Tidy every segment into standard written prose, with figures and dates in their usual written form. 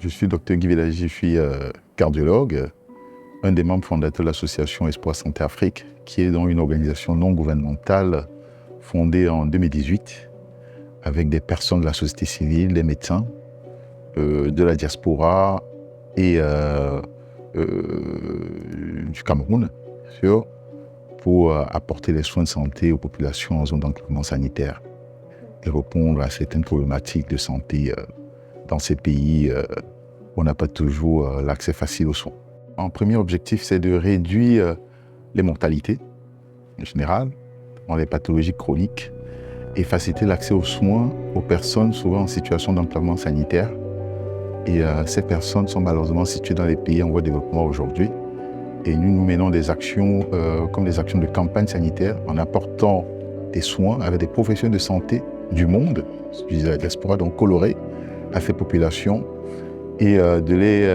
Je suis Dr Guy Villagi, je suis cardiologue, un des membres fondateurs de l'association Espoir Santé Afrique, qui est donc une organisation non gouvernementale fondée en 2018 avec des personnes de la société civile, des médecins, de la diaspora et du Cameroun, bien sûr, pour apporter les soins de santé aux populations en zone d'enclavement sanitaire et répondre à certaines problématiques de santé dans ces pays où on n'a pas toujours l'accès facile aux soins. Un premier objectif, c'est de réduire les mortalités en général, dans les pathologies chroniques, et faciliter l'accès aux soins aux personnes souvent en situation d'enclavement sanitaire. Et ces personnes sont malheureusement situées dans les pays en voie de développement aujourd'hui. Et nous menons des actions comme des actions de campagne sanitaire en apportant des soins avec des professionnels de santé du monde, de la diaspora, donc colorés, à ces populations et de les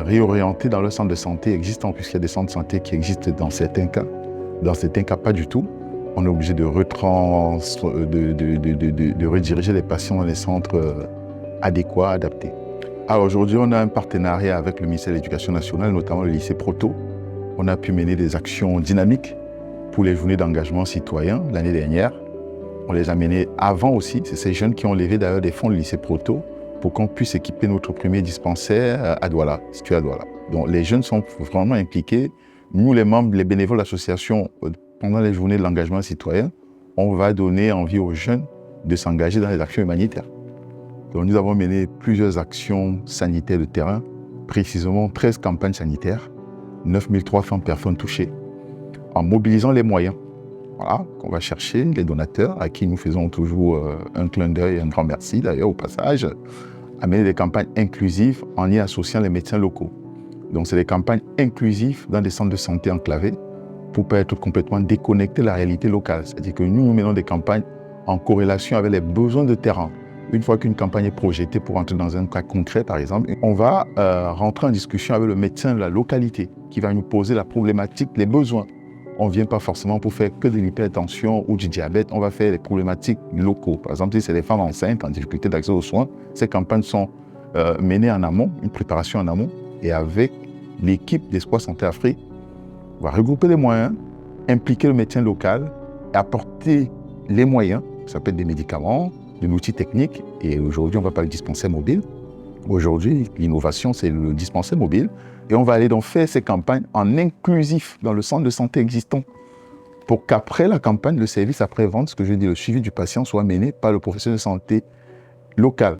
réorienter dans le centre de santé existant, puisqu'il y a des centres de santé qui existent dans certains cas. Dans certains cas, pas du tout. On est obligé de rediriger les patients dans les centres adéquats, adaptés. Alors aujourd'hui, on a un partenariat avec le ministère de l'Éducation nationale, notamment le lycée Proto. On a pu mener des actions dynamiques pour les journées d'engagement citoyen l'année dernière. On les a menées avant aussi. C'est ces jeunes qui ont levé d'ailleurs des fonds du lycée Proto pour qu'on puisse équiper notre premier dispensaire à Douala, situé à Douala. Donc les jeunes sont vraiment impliqués. Nous, les membres, les bénévoles de l'association, pendant les journées de l'engagement citoyen, on va donner envie aux jeunes de s'engager dans les actions humanitaires. Donc nous avons mené plusieurs actions sanitaires de terrain, précisément 13 campagnes sanitaires, 9300 personnes touchées, en mobilisant les moyens. Voilà, qu'on va chercher, les donateurs, à qui nous faisons toujours un clin d'œil et un grand merci d'ailleurs au passage, à mener des campagnes inclusives en y associant les médecins locaux. Donc c'est des campagnes inclusives dans des centres de santé enclavés pour pas être complètement déconnectés de la réalité locale. C'est-à-dire que nous menons des campagnes en corrélation avec les besoins de terrain. Une fois qu'une campagne est projetée pour entrer dans un cas concret, par exemple, on va rentrer en discussion avec le médecin de la localité qui va nous poser la problématique, les besoins. On ne vient pas forcément pour faire que de l'hypertension ou du diabète, on va faire les problématiques locaux. Par exemple, si c'est les femmes enceintes en difficulté d'accès aux soins, ces campagnes sont menées en amont, une préparation en amont, et avec l'équipe d'Espoir Santé Afrique, on va regrouper les moyens, impliquer le médecin local et apporter les moyens, ça peut être des médicaments, de l'outil technique, et aujourd'hui on va parler de dispensaire mobile. Aujourd'hui, l'innovation, c'est le dispensaire mobile. Et on va aller donc faire ces campagnes en inclusif dans le centre de santé existant pour qu'après la campagne, le service après-vente, ce que je dis, le suivi du patient soit mené par le professionnel de santé local.